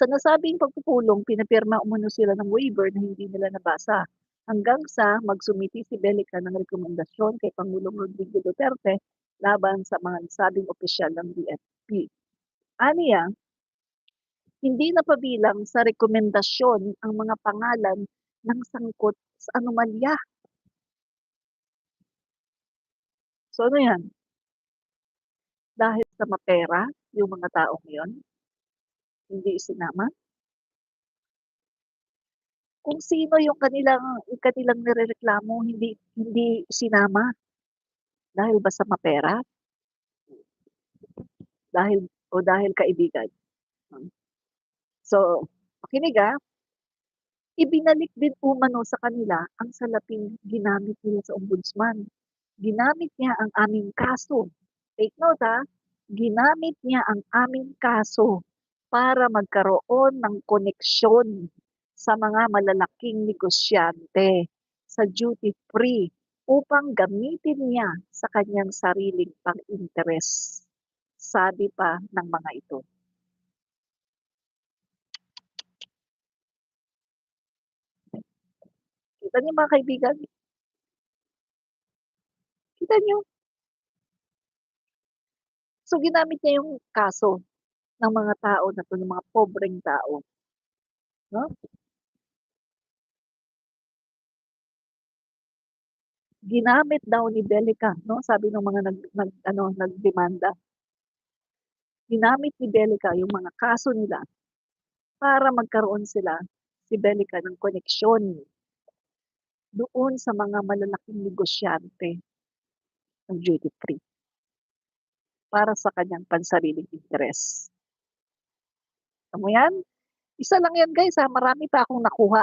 Sa nasabing pagpupulong, pinapirma umano sila ng waiver na hindi nila nabasa hanggang sa magsumiti si Bellica ng rekomendasyon kay Pangulong Rodrigo Duterte laban sa mga nasabing opisyal ng BFP. Aniya, hindi napabilang sa rekomendasyon ang mga pangalan ng sangkot sa anomalya. So ano yan? Dahil sa mapera yung mga taong yon, hindi isinama? Kung sino yung kanilang nirereklamo, hindi sinama dahil ba sa mapera? Dahil kaibigan? So, makinig ibinalik din umano sa kanila ang salaping ginamit nila sa ombudsman. Ginamit niya ang aming kaso. Take note ginamit niya ang aming kaso para magkaroon ng koneksyon sa mga malalaking negosyante sa duty free upang gamitin niya sa kanyang sariling pang-interes. Sabi pa ng mga ito. Kita niyo mga kaibigan? Kita niyo? So ginamit niya yung kaso ng mga tao na to, ng mga pobreng tao. No? Ginamit daw ni Bellica, no? Sabi ng mga nagdemanda. Ginamit ni Bellica yung mga kaso nila para magkaroon sila si Bellica ng koneksyon doon sa mga malalaking negosyante ng duty free para sa kanyang pansariling interes. Alam mo yan? Isa lang yan guys marami pa akong nakuha.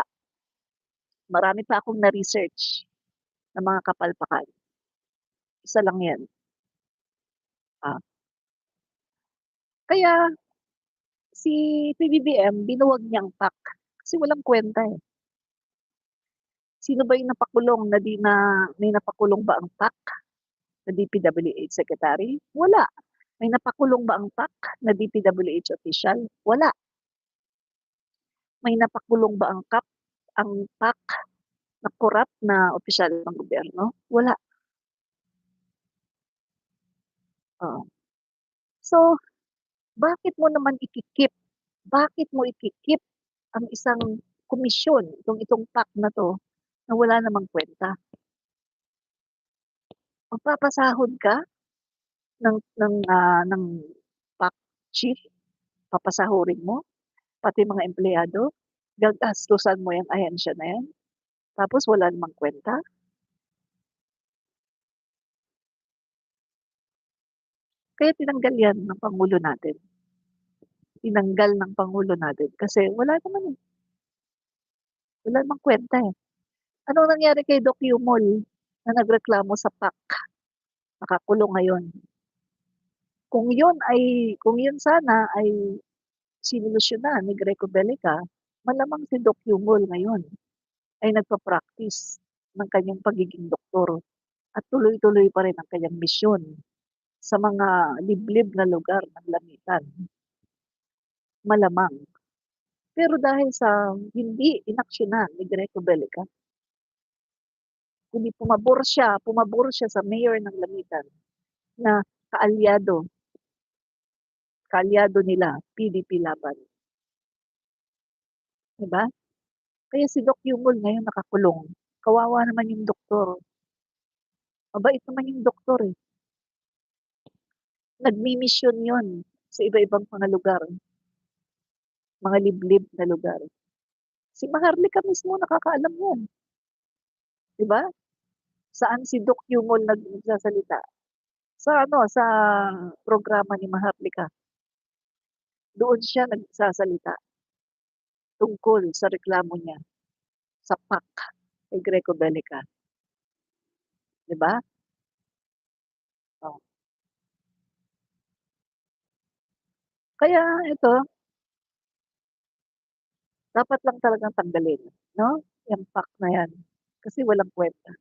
Marami pa akong na-research ng mga kapalpakan. Isa lang yan. Kaya si PBBM binuwag niyang PAC kasi walang kwenta Sino ba yung napakulong na may napakulong ba ang PAC na DPWH secretary? Wala. May napakulong ba ang PAC na DPWH official? Wala. May napakulong ba ang PAC na corrupt na opisyal ng gobyerno? Wala. So, bakit mo naman ikikip? Bakit mo ikikip ang isang komisyon, itong PAC na to, na wala namang kwenta? Magpapasahod ka ng PAC chief? Papasahurin mo? Pati mga empleyado? Gagastusan mo yung ahensya na yan? Tapos wala namang kwenta? Kaya tinanggal yan ng Pangulo natin. Tinanggal ng Pangulo natin kasi wala naman Wala namang kwenta Ano nangyari kay Doc Yumol na nagreklamo sa PAC? Nakakulong ngayon. Kung yun sana ay sinolusyonan ni Greco Bellica, malamang si Doc Yumol ngayon ay nagpa-practice ng kanyang pagiging doktor at tuloy-tuloy pa rin ang kanyang misyon sa mga liblib na lugar ng Lamitan. Malamang. Pero dahil sa hindi inaksyonan ni Greco Bellica, kundi pumabor siya sa mayor ng Lamitan na kaalyado nila, PDP laban. Diba? Kaya si Doc Yumol ngayon nakakulong. Kawawa naman yung doktor. Mabait naman yung doktor Nagmi-mission yun sa iba-ibang mga lugar. Mga liblib na lugar. Si Maharlika mismo nakakaalam yan. Diba? Saan si Doc Yumol nagsasalita? Sa programa ni Maharlika. Doon siya nagsasalita tungkol sa reklamo niya sa PAC kay Greco Bellica. Diba? Oh. Kaya ito, dapat lang talagang tanggalin, no? Yung PAC na yan. Kasi walang kwenta.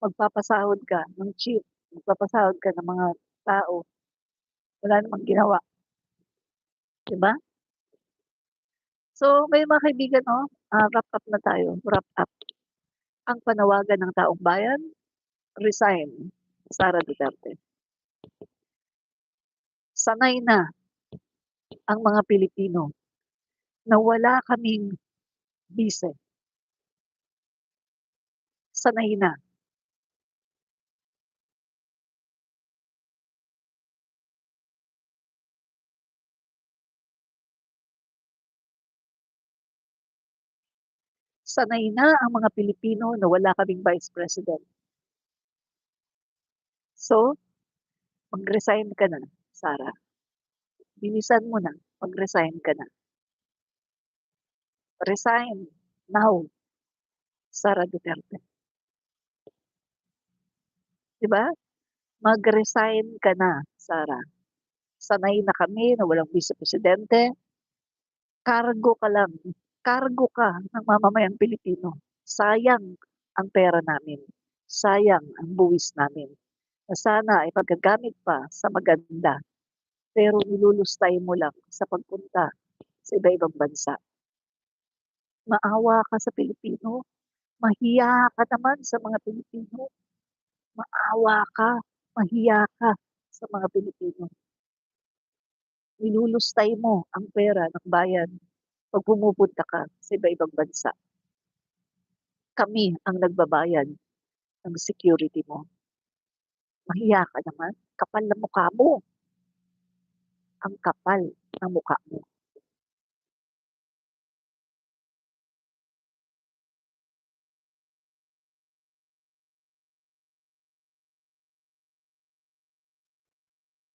Magpapasahod ka ng chief, magpapasahod ka ng mga tao, wala namang ginawa. Diba? So, ngayon mga kaibigan 'no, wrap up na tayo, wrap up. Ang panawagan ng taong bayan, resign, Sara Duterte. Sanay na ang mga Pilipino na wala kaming bise. Sanay na. Sanay na ang mga Pilipino na wala kaming Vice President. So, mag-resign ka na, Sara. Bilisan mo na, mag-resign ka na. Resign now, Sara Duterte. 'Di ba? Mag-resign ka na, Sara. Sanay na kami na walang Vice Presidente. Kargo ka lang, kargo ka ng mamamayang Pilipino. Sayang ang pera namin, sayang ang buwis namin, na sana ay magagamit pa sa maganda, pero nilulustay mo lang sa pagpunta sa iba-ibang bansa. Maawa ka sa Pilipino, mahiya ka naman sa mga Pilipino, maawa ka, mahiya ka sa mga Pilipino. Nilulustay mo ang pera ng bayan 'pag pumupunta ka sa iba-ibang bansa. Kami ang nagbabayad ng security mo. Mahiya ka naman, kapal ng mukha mo, ang kapal ng mukha mo.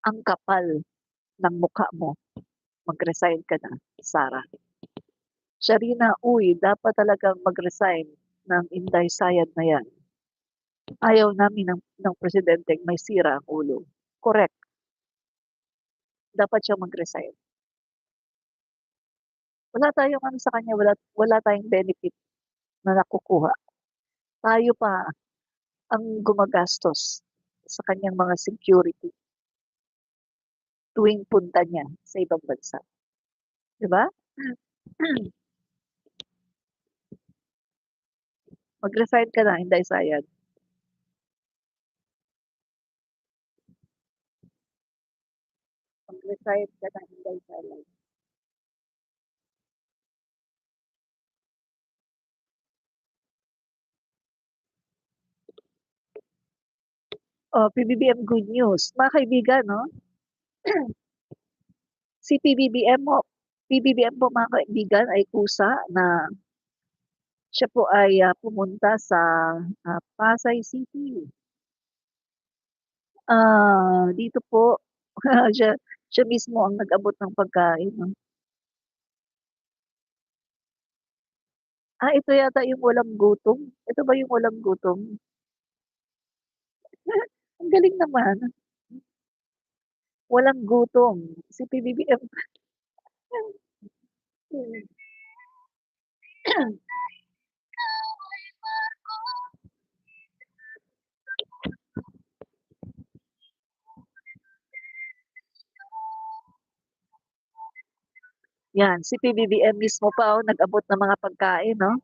Ang kapal ng mukha mo, mag-resign ka na, Sara. Sharina, uy, dapat talagang mag-resign ng Inday Sayad na yan. Ayaw namin ng presidenteng may sira ang ulo. Correct, dapat siya mag-resign. Wala tayong ano sa kanya, wala tayong benefit na nakukuha. Tayo pa ang gumagastos sa kanyang mga security tuwing punta niya sa ibang bansa. 'Di ba? Mag-resign ka na, Inday Sayad. Mag-resign ka na, Inday Sayad. Oh, PBBM Good News. Mga kaibigan, no? Si PBBM po mga kaibigan ay kusa na siya po ay pumunta sa Pasay City. Dito po, siya, siya mismo ang nag-abot ng pagkain. No? Ito yata yung walang gutom. Ito ba yung walang gutom? Ang galing naman. Walang gutom. Si PBBM. Yan, si PBBM mismo pa nag-abot ng mga pagkain, no?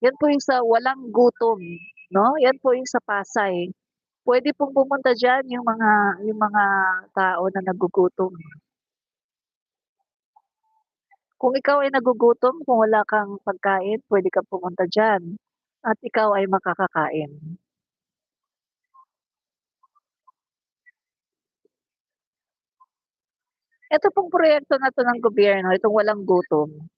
Yan po yung sa walang gutom, no? Yan po yung sa Pasay. Pwede pong pumunta diyan yung mga tao na nagugutom. Kung ikaw ay nagugutom, kung wala kang pagkain, pwede kang pumunta diyan at ikaw ay makakakain. Ito pong proyekto na 'to ng gobyerno, itong walang gutom.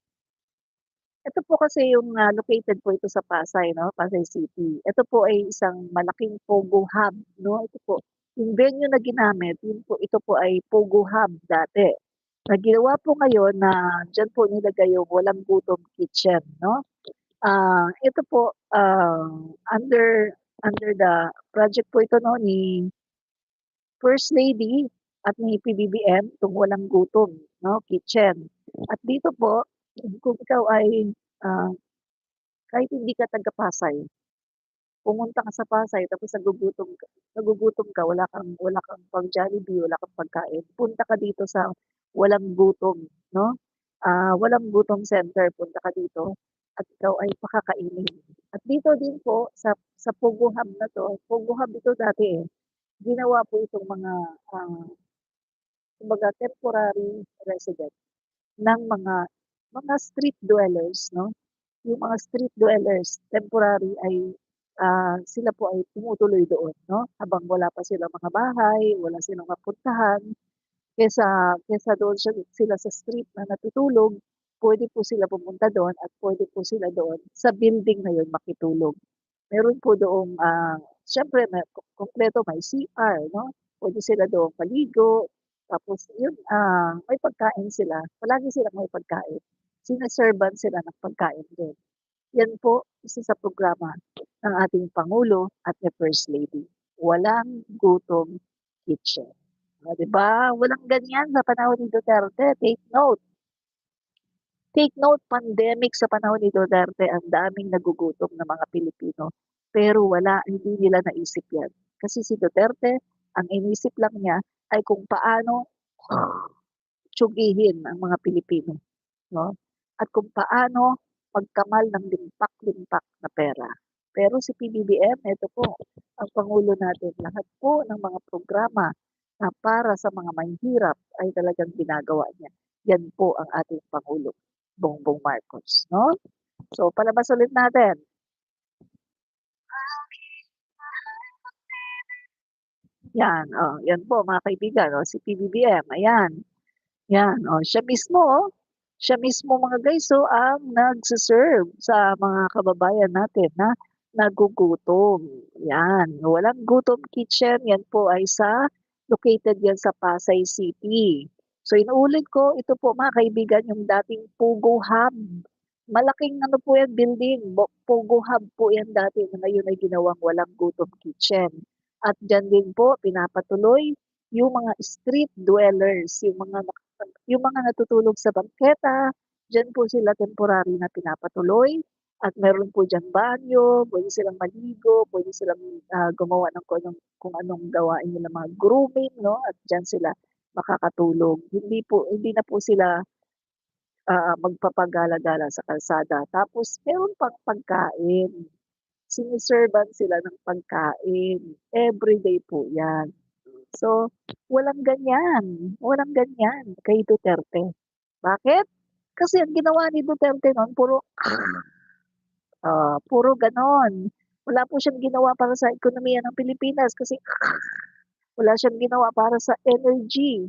Ito po kasi yung located po ito sa Pasay, no? Pasay City. Ito po ay isang malaking Pogo hub, no? Ito po, yung venue na ginamit, ito po ay Pogo hub dati. Na ginawa po ngayon na diyan po nilagay yung walang gutom kitchen, no? Ito po under the project po ito no ni First Lady at ni PBBM, itong walang gutom, no? Kitchen. At dito po, kung ikaw ay ah, kahit hindi ka taga-Pasay, pumunta ka sa Pasay tapos nagugutom ka, wala kang pang-Jollibee, wala kang pagkain, punta ka dito sa walang gutom, no? walang gutom center, punta ka dito at ikaw ay pakakainin. At dito din po sa Pogo Hub na 'to, Pogo Hub ito dati, eh, ginawa po itong mga, kumbaga temporary resident ng mga street dwellers 'no. Yung mga street dwellers temporary ay, sila po ay tumutuloy doon 'no, habang wala pa silang mga bahay, wala silang mapuntahan. Kaysa doon sila sa street na natutulog, puwede po sila pumunta doon at puwede po sila doon sa building na yun makitulog. Meron po doong, siyempre kumpleto may CR 'no, puwede sila doong maligo, tapos yun, may pagkain sila, palagi silang may pagkain. Sine-serve-an sila ng pagkain dun. Yan po isa sa programa ng ating Pangulo at ni First Lady, Walang Gutom Kitchen. Oh, 'di ba? Walang ganyan sa panahon ni Duterte, take note. Take note, pandemic sa panahon ni Duterte, ang daming nagugutom na mga Pilipino, pero wala, hindi nila naisip 'yan. Kasi si Duterte, ang inisip lang niya ay kung paano tiyugihin ang mga Pilipino, 'no? At kung paano magkamal ng limpak-limpak na pera. Pero si PBBM, eto po, ang pangulo natin, lahat po ng mga programa na para sa mga mahihirap ay talagang ginagawa niya. Yan po ang ating pangulo, Bongbong Marcos, 'no? So palabas ulit natin. Yan, oh, yan po mga kaibigan, oh, si PBBM, ayan. Yan, oh, siya mismo mga guys, oh, ang nagse-serve sa mga kababayan natin na nagugutom. Yan, Walang Gutom Kitchen, yan po ay located yan sa Pasay City. So inuulit ko, ito po mga kaibigan, yung dating Pugo Hub. Malaking ano po yan, building, Pugo Hub po yan dati, na ngayon ay ginawang Walang Gutom Kitchen. At dyan din po pinapatuloy yung mga street dwellers, yung mga natutulog sa bangketa, diyan po sila temporary na pinapatuloy at meron po diyan banyo, puwede silang maligo, puwede silang, gumawa ng kung anong gawain nila, mga grooming 'no, at diyan sila makakatulog. Hindi na po sila, magpapagala-gala sa kalsada. Tapos meron pang pagkain, sine-serve-an sila ng pagkain, everyday po 'yan. So, walang ganyan kay Duterte. Bakit? Kasi ang ginawa ni Duterte nun puro gano'n. Wala po siyang ginawa para sa ekonomiya ng Pilipinas kasi wala siyang ginawa para sa energy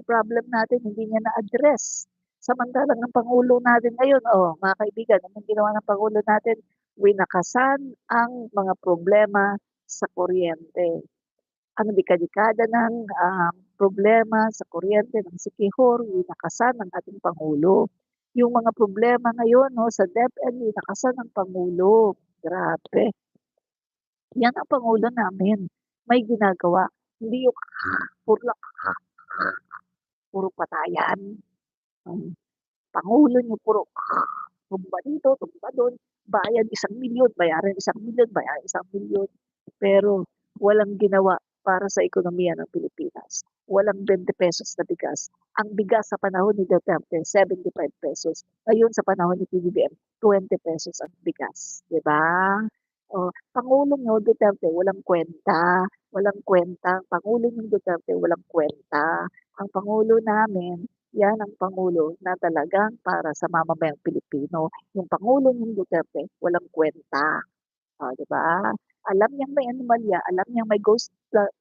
problem natin hindi niya na-address. Samantalang ang pangulo natin ngayon, oh, mga kaibigan, anong ginawa ng pangulo natin? Winakasan ang mga problema sa kuryente. Ang dekada-dekada ng, problema sa kuryente ng Sikihor, winakasan ng ating pangulo. Yung mga problema ngayon 'no, sa DepEd, winakasan ng pangulo. Grabe, 'yan ang pangulo namin, may ginagawa. Hindi yung puro lang puro patayan. Hmm, pangulo niyo puro tumba dito, tumba dun, bayad 1,000,000, bayaran 1,000,000, bayaran 1,000,000. Pero walang ginawa para sa ekonomiya ng Pilipinas. Walang ₱20 na bigas. Ang bigas sa panahon ni Duterte, ₱75. Ngayon sa panahon ni PBBM, ₱20 ang bigas, 'di ba? Oh, pangulo niyo Duterte walang kuwenta, walang kuwenta. Ang pangulo niyong Duterte walang kuwenta. Ang pangulo namin, 'yan ang pangulo na talagang para sa mamamayang Pilipino. Yung pangulo niyong Duterte walang kuwenta. Oh, 'di ba? Alam niyang may anomalya, alam niyang may ghost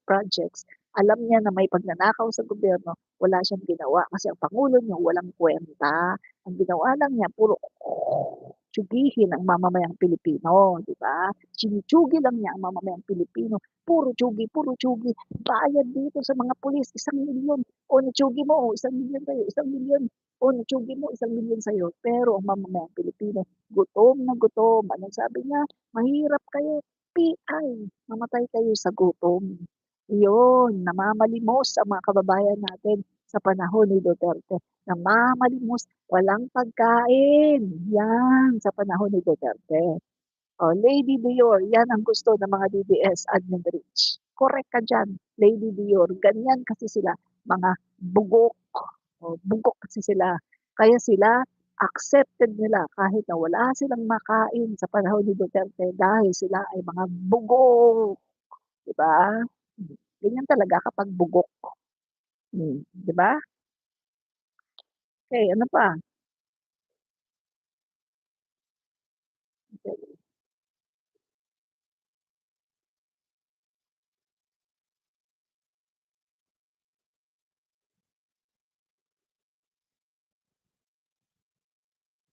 projects, alam niya na may pagnanakaw sa gobyerno, wala siyang ginawa kasi ang pangulo niyo walang kuwenta. Ang ginawa lang niya puro tiyugihin ang mamamayang Pilipino, 'di ba? Tinitiyugi lang niya ang mamamayang Pilipino, puro tiyugi. Bayad dito sa mga pulis, 1,000,000. O nitiyugi mo, o 1,000,000 sa'yo, 1,000,000. O nitiyugi mo, 1,000,000 sa'yo. Pero ang mamamayang Pilipino, gutom na gutom. Anong sabi niya? Mahirap kayo, PI, mamatay kayo sa gutom. Iyon, namamalimos ang mga kababayan natin sa panahon ni Duterte. Namamalimos, walang pagkain. Yan, sa panahon ni Duterte. Oh, Lady Dior, yan ang gusto ng mga DDS admin rich. Correct ka diyan, Lady Dior. Ganyan kasi sila, mga bugok. Oh, bugok kasi sila. Kaya sila accepted nila kahit na wala silang makain sa panahon ni Duterte dahil sila ay mga bugok, 'di ba? Ganyan talaga kapag bugok, 'di ba? Okay, ano pa?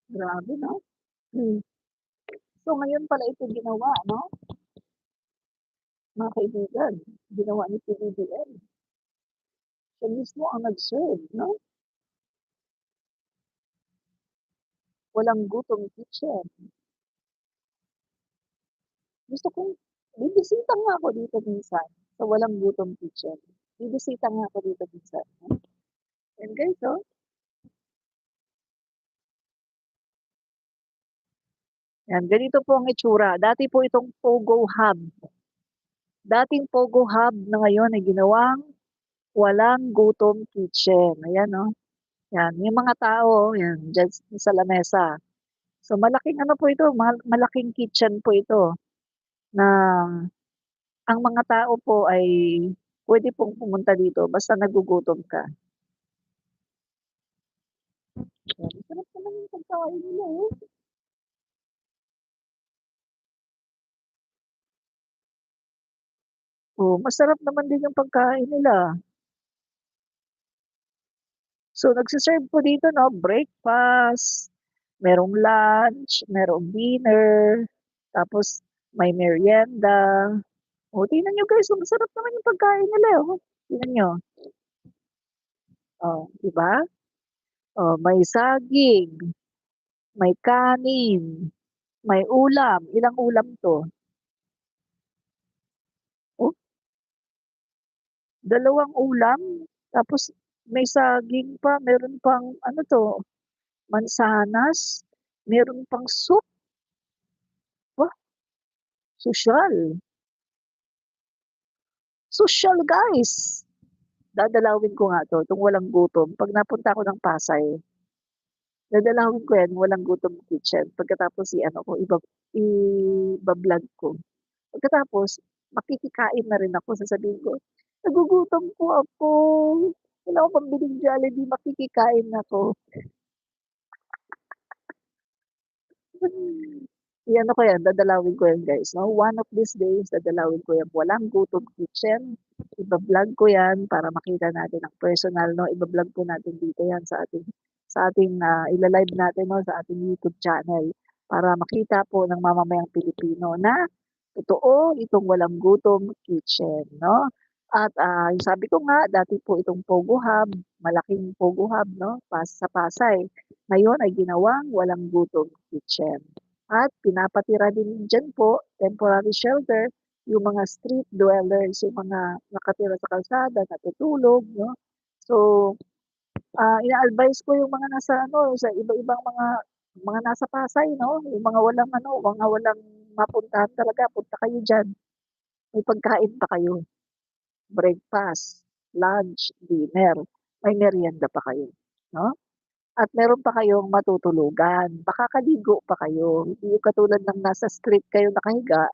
Grabe 'no? Hmm. So ngayon pala ito ginawa 'no, mga kaibigan, ginawa ni PBBM. Siya mismo ang nag-serve 'no, walang gutom kitchen. Gusto kong bibisita nga ako dito minsan sa walang gutom kitchen. Bibisita nga ako dito minsan 'no. And guys, oh, yan ganito po ang itsura. Dati po itong Pogo Hub. Dating Pogo Hub na ngayon ay ginawang walang gutom kitchen. Ayan 'no, yan yung mga tao yan diyan sa lamesa. So malaking ano po ito, malaking kitchen po ito na ang mga tao po ay puwede pong pumunta dito basta nagugutom ka. Yan, masarap naman yung pagkain nila, eh. Oh, masarap naman din yung pagkain nila. So nagse-serve po dito 'no, breakfast, merong lunch, merong dinner, tapos may merienda. Oh, tingnan niyo guys, oh, masarap naman yung pagkain nila, eh, oh. Tingnan niyo, oh, 'di ba? Oh, may saging, may kanin, may ulam. Ilang ulam 'to? Oh, 2 ulam, tapos may saging pa, meron pang ano 'to, mansanas, meron pang soup. Wah, sosyal. Sosyal guys. Dadalawin ko nga 'to, 'tong walang gutom. 'Pag napunta ako ng Pasay, dadalawin ko 'yan, walang gutom kitchen. Pagkatapos i-ano ko, iba-vlog ko. Pagkatapos makikikain na rin ako, sasabihin ko, "Nagugutom po ako, wala akong pambiling Jollibee, makikikain ako." I-ano ko 'yan, dadalawin ko 'yan guys 'no. One of these days dadalawin ko 'yan, walang gutom kitchen. Iba-vlog ko 'yan para makita natin ng personal 'no, iba-vlog po natin dito 'yan sa ating ila-live natin 'no, sa ating YouTube channel para makita po ng mamamayang Pilipino na totoo itong walang gutom kitchen 'no. At, yung sabi ko nga dati po itong Pogo Hub, malaking Pogo Hub 'no, sa Pasay, ngayon ay ginawang walang gutom kitchen. At pinapatira din diyan po, temporary shelter, yung mga street dwellers, yung mga nakatira sa kalsada, natutulog 'no. So, ina-advice ko yung mga nasa ano, sa iba-ibang mga nasa Pasay 'no, yung mga walang ano, mga walang mapuntahan talaga, punta kayo diyan. May pagkain pa kayo, breakfast, lunch, dinner, may merienda pa kayo 'no. At meron pa kayong matutulugan, makakaligo pa kayo, hindi yung katulad ng nasa street kayo nakahiga,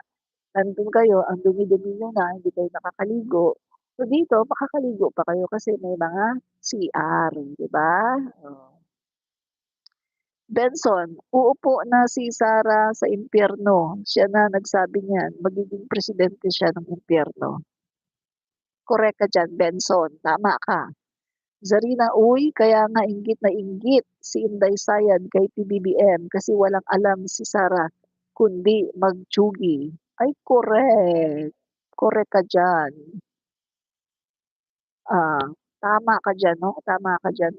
nandun kayo, ang dumi-dumi niyo na, hindi kayo nakakaligo. So dito makakaligo pa kayo kasi may mga CR, 'di ba? Oh. Benson, uupo na si Sara sa impyerno, siya na nagsabi niyan, magiging presidente siya ng impyerno. Korek ka diyan, Benson, tama ka. Zarina, uy, kaya nga inggit na inggit si Inday Sayad kay PBBM kasi walang alam si Sara kundi mag-tsugi. Ay, correct. Correct ka diyan. Ah, tama ka diyan 'no, tama ka diyan,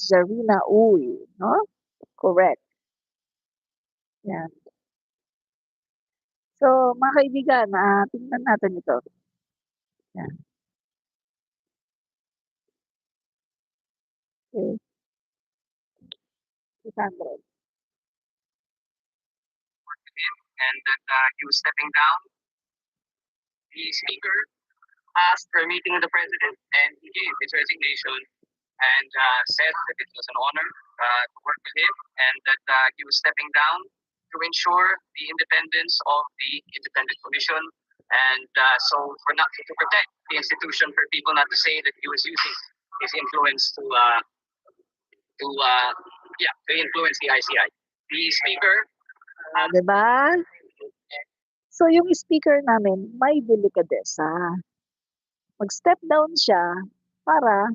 Zarina Uy 'no, correct, 'yan. So, mga kaibigan, tingnan natin ito, 'yan, okay, 600. And that he was stepping down, the speaker asked for a meeting with the president and he gave his resignation and said that it was an honor to work with him, and that he was stepping down to ensure the independence of the independent commission, and to protect the institution, for people not to say that he was using his influence to influence the ICI. The speaker, Diba? So, yung speaker namin may delikadesa. Mag-step down siya para,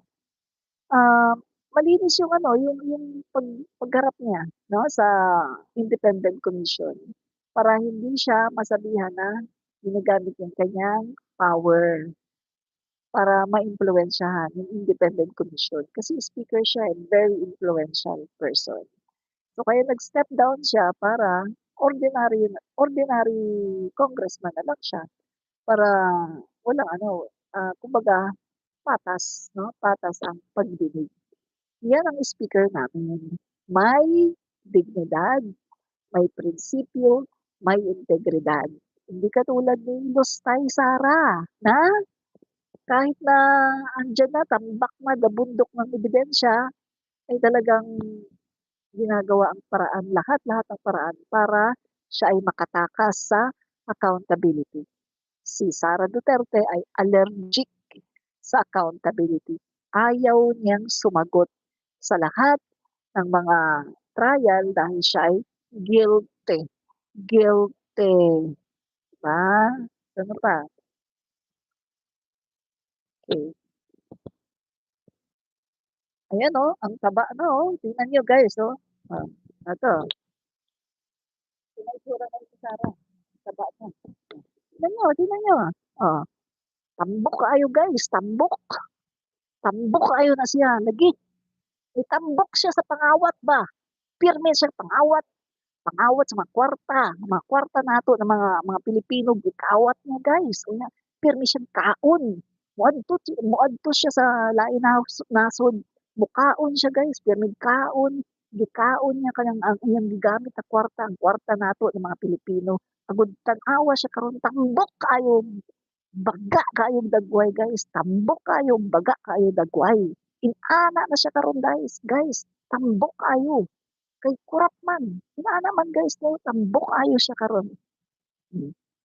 malinis yung ano, yung pagharap niya 'no, sa independent commission. Para hindi siya masabihan na ginagamit yung kanyang power para maimpluwensyahan yung independent commission. Kasi speaker siya, very influential person. So, kaya nag-step down siya para ordinary congressman na lang siya. Para walang ano, kumbaga patas 'no, patas ang pagdinig. Yan ang speaker namin. May dignidad, may prinsipyo, may integridad. Hindi katulad ni Lustay Sara na kahit na andiyan na, tambak na, nabundok ng ebidensya, ay talagang ginagawa ang paraan, lahat-lahat ng paraan para siya ay makatakas sa accountability. Si Sara Duterte ay allergic sa accountability. Ayaw niyang sumagot sa lahat ng mga trial dahil siya ay guilty. Guilty. Diba? Ano pa? Okay. Ayan o, ang taba na o. Tingnan nyo guys o. Ito. Pinaitsura na si Sara. Taba na. Tingnan nyo. Oh. Tambok kayo guys, tambok. Tambok kayo na siya. Lagi. May tambok siya sa pangawat ba? Pirme siya pangawat. Pangawat sa mga kwarta nato ng mga Pilipino, gikawat niya guys. Unya, pirmi siyang kaon. Muadto siya sa lain na nasod. Mukaon siya guys, pirmi kaon. Gikaon niya kanang ang iyang gigamit na kwarta, ang kwarta nato ng mga Pilipino. Agud tan-awa siya karon tambok kayo. Baga kayo dagway guys. Tambok kayo, baga kayo dagway. Inana na siya karon guys. Guys, tambok kayo. Kay kurap man. Inana man guys no, tambok ayo siya karon.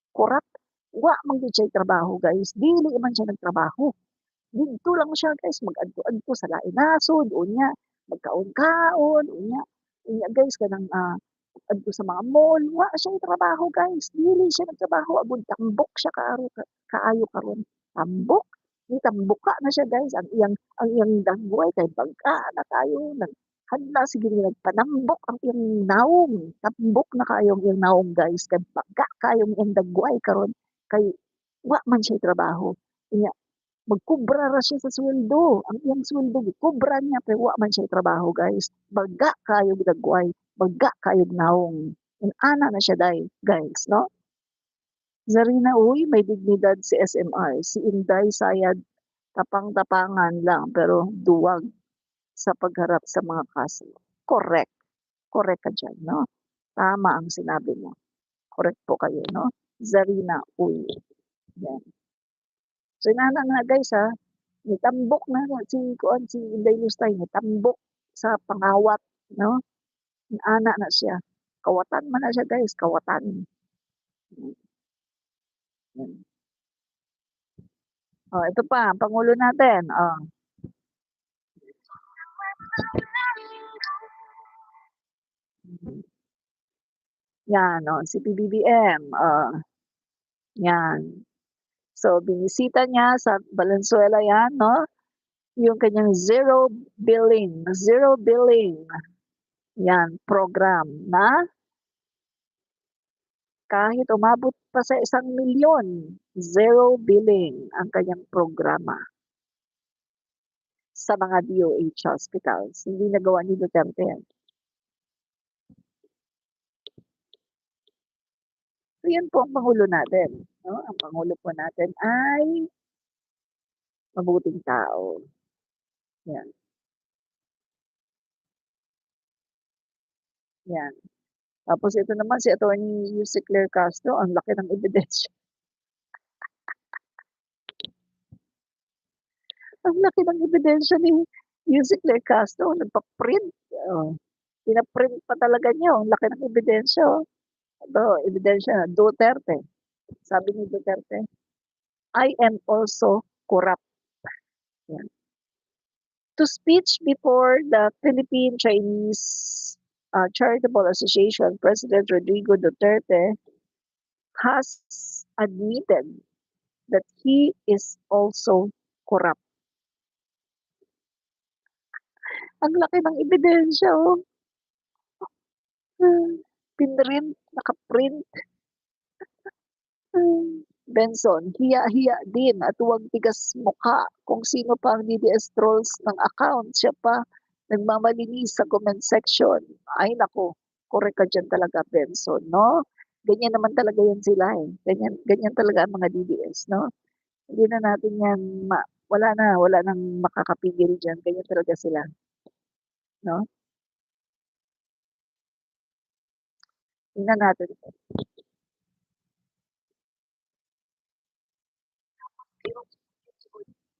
Kurap, wa man gyud siya trabaho guys. Dili man siya nagtrabaho. Dito lang siya guys, mag-adto-adto sa lain nasod, unya, magkaon-kaon, unya guys kanang adto sa mga mall, wa siya trabaho guys. Dili siya nagtrabaho, agud tambok siya kaayo karon. Tambok, ni tambuka na siya guys. Ang iyang dagway kay bagka na tayo, hadla sige nagpanambok ang iyang naong. Tambok na kayo ang iyang naong guys. Kay bagka kayo ang iyang dagway karon. Kay wa man siya trabaho. Unya, magkubra ra siya sa sweldo. Ang iyang sweldo gikubra niya pero wa man siya trabaho guys. Baga kayo dagway, baga kayo naong. Ana na siya guys, no? Zarina, uy, may dignidad si SMR. Si Inday Sayad, tapang-tapangan lang pero duwag sa pagharap sa mga kaso. Correct. Correct ka dyan, no? Tama ang sinabi mo. Correct po kayo, no? Zarina, uy. Yan. So, inana nga guys ha, nitambok na si Inday Lustay, nitambok sa pangawat, no? Ana na siya. Kawatan man na siya guys, kawatan. Oh, ito pa, ang Pangulo natin. Oh. Yan, oh, si PBBM. Yan. So, binisita niya sa Valenzuela yan, no? Yung kanyang zero billing yan, program na kahit umabot pa sa 1,000,000, zero billing ang kanyang programa sa mga DOH hospitals. Hindi nagawa ni Duterte yan. So, yan po ang Pangulo natin. No? Ang Pangulo po natin ay mabuting tao. Yan. Yan. Tapos ito naman si Attorney Yussi Claire Castro, ang laki ng ebidensya. Ang laki ng ebidensya Yung si Claire Castro nagpa-print, pina-print pa talaga niya, ang laki ng ebidensya, ebidensya Duterte. Sabi ni Duterte, "I am also corrupt." Yan. To speech before the Philippine-Chinese Charitable Association, President Rodrigo Duterte has admitted that he is also corrupt. Ang laki ng ebidensya, oh. Pinrint, naka-print. Benson, hiya-hiya din at huwag tigas mukha kung sino pa ang DDS trolls ng account. Siya pa nagmamalinis sa comment section. Ay nako, correct ka dyan talaga, Benson, no? Ganyan naman talaga yan sila eh. Ganyan talaga ang mga DDS, no? Hindi na natin yan, wala nang makakapigil dyan. Ganyan talaga sila, no? Tingnan natin.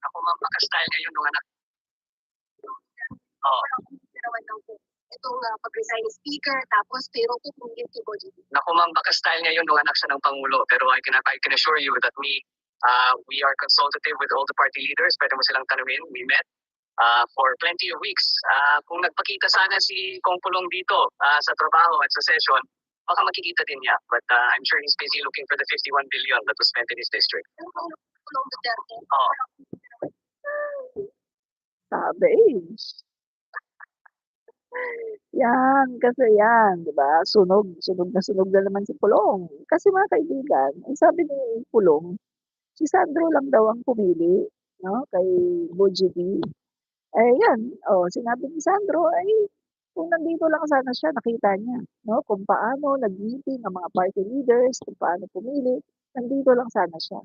Ako ma'am, baka-style ngayon nung anak. Oo. Itong pag-resign ni speaker, tapos pero pupungin si Boji. Naku ma'am, baka-style ngayon nung anak siya ng Pangulo. Pero I can assure you that we are consultative with all the party leaders. Pwede mo silang tanungin. We met for plenty of weeks. Kung nagpakita sana si Kong Pulong dito sa trabaho at sa session, baka makikita din niya. But I'm sure he's busy looking for the 51 billion that was spent in his district. Pulong Duterte. Oo. Sabi eh. Yan, kasi yan, di ba? Sunog na naman si Pulong. Kasi mga kaibigan, ang sabi ni Pulong, si Sandro lang daw ang pumili, no? Kay Boji D. Eh yan, sinabi ni Sandro, ay kung nandito lang sana siya, nakita niya, no? Kung paano nag-meeting ang mga party leaders, kung paano pumili, nandito lang sana siya.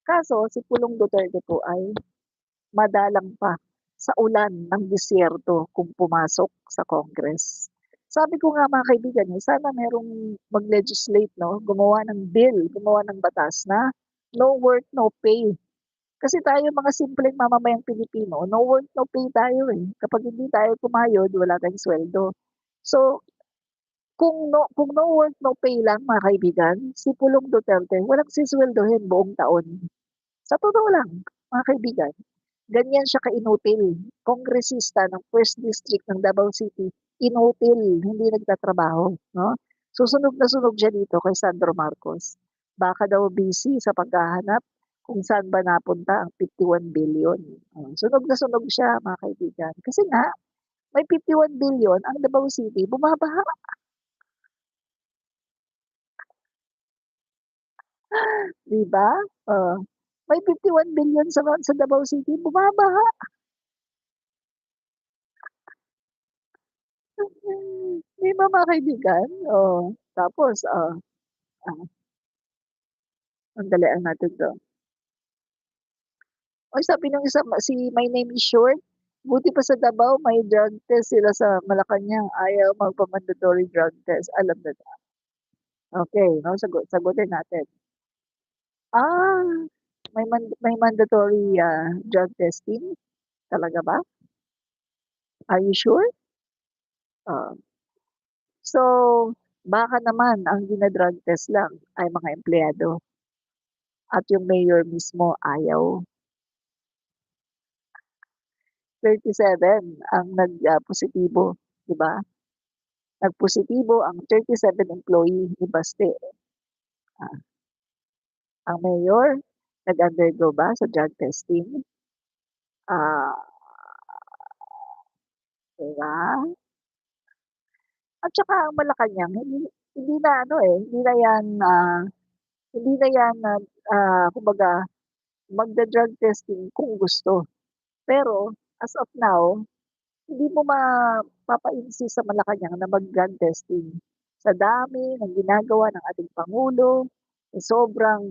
Kaso, si Pulong Duterte po ay madalang pa sa ulan ng disyerto kung pumasok sa Congress. Sabi ko nga mga kaibigan, sana merong mag-legislate, no? Gumawa ng bill, gumawa ng batas na no work, no pay. Kasi tayo mga simpleng mamamayang Pilipino, no work, no pay tayo eh. Kapag hindi tayo kumayod, wala tayong sweldo. So, kung no work, no pay lang mga kaibigan, si Pulong Duterte, walang sisweldohin buong taon. Sa totoo lang, mga kaibigan, ganyan siya ka-inutil. Kongresista ng 1st District ng Davao City, inutil, hindi nagtatrabaho. No? Susunog na sunog siya dito kay Sandro Marcos. Baka daw busy sa paghahanap kung saan ba napunta ang 51 billion. Sunog na sunog siya, mga kaibigan. Kasi nga, may 51 billion ang Davao City, bumabaha. Diba? May 51 billion sa Davao City, bumabaha. Di ba mga kaibigan? Tapos, sandalian natin 'to. Oy, sabi nung isa, si My Name is Short, buti pa sa Davao may drug test sila sa Malacanang, ayaw magpa-mandatory drug test, alam nila. Okay, no, sagutin natin. May mandatory drug testing? Talaga ba? Are you sure? So, baka naman ang dina-drug test lang ay mga empleyado at yung mayor mismo ayaw. 37 ang positibo, di ba? Nagpositibo ang 37 employee ni Baste. Ang mayor, nag-undergo ba sa drug testing? Diba? At saka ang Malacanang, hindi na yan, kumbaga, magda-drug testing kung gusto. Pero, as of now, hindi mo mapapa-insist sa Malacanang na mag-drug testing. Sa dami ng ginagawa ng ating Pangulo, sobrang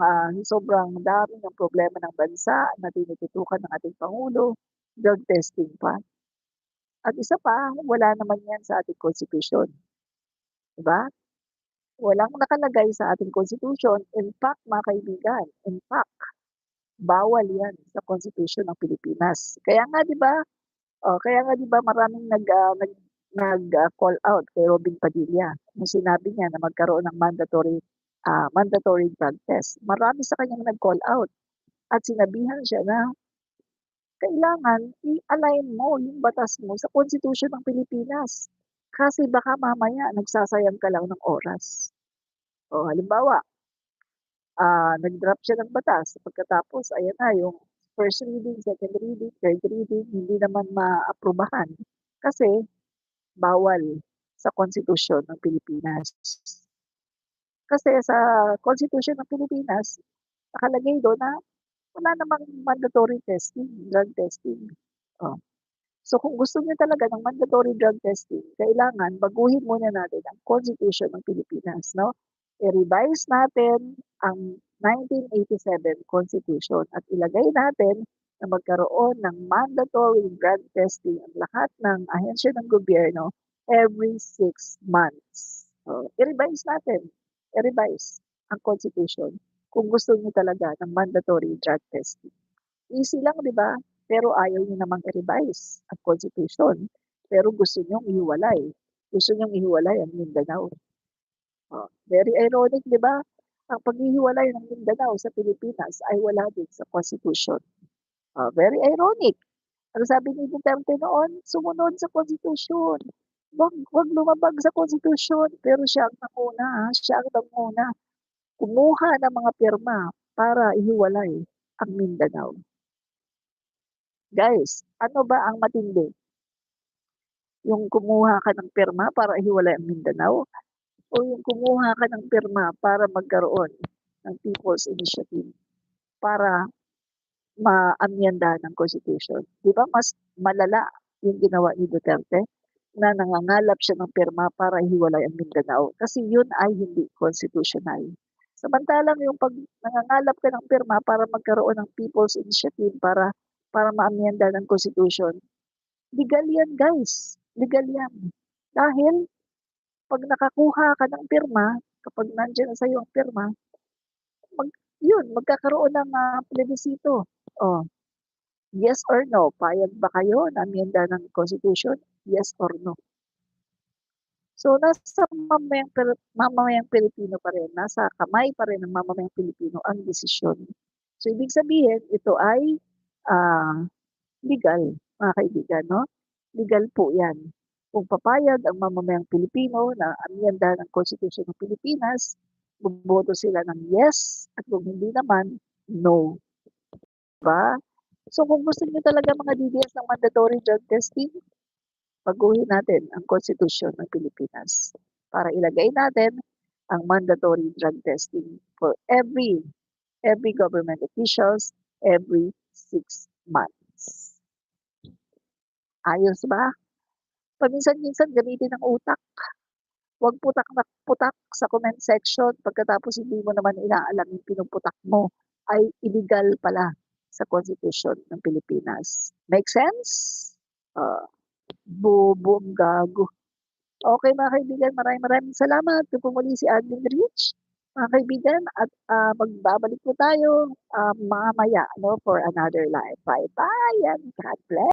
dami ng problema ng bansa na tinututukan ng ating Pangulo, drug testing pa. At isa pa, wala naman yan sa ating Constitution. Diba? Walang nakalagay sa ating Constitution. In fact, mga kaibigan, bawal yan sa Constitution ng Pilipinas. Kaya nga, di ba, Kaya nga 'di ba maraming call out kay Robin Padilla nung sinabi niya na magkaroon ng mandatory drug test. Marami sa kanyang nag-call out at sinabihan siya na kailangan i-align mo yung batas mo sa konstitusyon ng Pilipinas. Kasi baka mamaya nagsasayang ka lang ng oras. Halimbawa, nag-draft siya ng batas pagkatapos ayan na yung first reading, second reading, third reading, hindi naman maaprubahan kasi bawal sa konstitusyon ng Pilipinas. Kasi sa konstitusyon ng Pilipinas, nakalagay doon na wala namang mandatory testing, drug testing. Oh. So kung gusto niyo talaga ng mandatory drug testing, kailangan baguhin muna natin ang Constitution ng Pilipinas, no? I-revise natin ang 1987 Constitution at ilagay natin na magkaroon ng mandatory drug testing ang lahat ng ahensya ng gobyerno every 6 months. I-revise natin. I-revise ang Constitution kung gusto niyo talaga ng mandatory drug testing. Easy lang, di ba? Pero ayaw niyo namang i-revise ang Constitution. Pero gusto niyong ihiwalay. Gusto niyong ihiwalay ang Mindanao. Very ironic, di ba? Ang paghihiwalay ng Mindanao sa Pilipinas ay wala din sa Constitution. Very ironic. Ang sabi ni Duterte noon, sumunod sa Constitution. Wag lumabag sa Constitution. Pero siya ang nanguna. Siya ang nanguna. Kumuha ng mga pirma para ihiwalay ang Mindanao. Guys, ano ba ang matindi? Yung kumuha ka ng pirma para ihiwalay ang Mindanao o yung kumuha ka ng pirma para magkaroon ng People's Initiative para maamyenda ng Constitution? Di ba mas malala yung ginawa ni Duterte na nangangalap siya ng pirma para ihiwalay ang Mindanao kasi yun ay hindi constitutional. Samantalang yung pag nangangalap ka ng pirma para magkaroon ng People's Initiative para maamyenda ng Constitution, legal yan guys. Legal yan. Dahil pag nakakuha ka ng pirma, kapag nandiyan na sa'yo ang pirma, magkakaroon ng plebisito. Yes or no? Payag ba kayo na amyenda ng Constitution? Yes or no? So, nasa mamamayang Pilipino pa rin, nasa kamay pa rin ng mamamayang Pilipino ang desisyon. So, ibig sabihin, ito ay legal, mga kaibigan, no? Legal po yan. Kung papayag ang mamamayang Pilipino na amyenda ng Constitution ng Pilipinas, buboto sila ng yes, at kung hindi naman, no. Diba? So, kung gusto niyo talaga mga DDS ng mandatory drug testing, baguhin natin ang Constitution ng Pilipinas para ilagay natin ang mandatory drug testing for every government officials every 6 months. Ayos ba? Paminsan-minsan gamitin ang utak. Huwag putak na putak sa comment section pagkatapos hindi mo naman inaalam yung pinuputak mo ay illegal pala sa Constitution ng Pilipinas. Make sense? Bobong gago. Okay mga kaibigan, maraming salamat. Ito po muli si Admin Rich. Mga kaibigan, at magbabalik po tayo mamaya for another live. Bye-bye and God bless.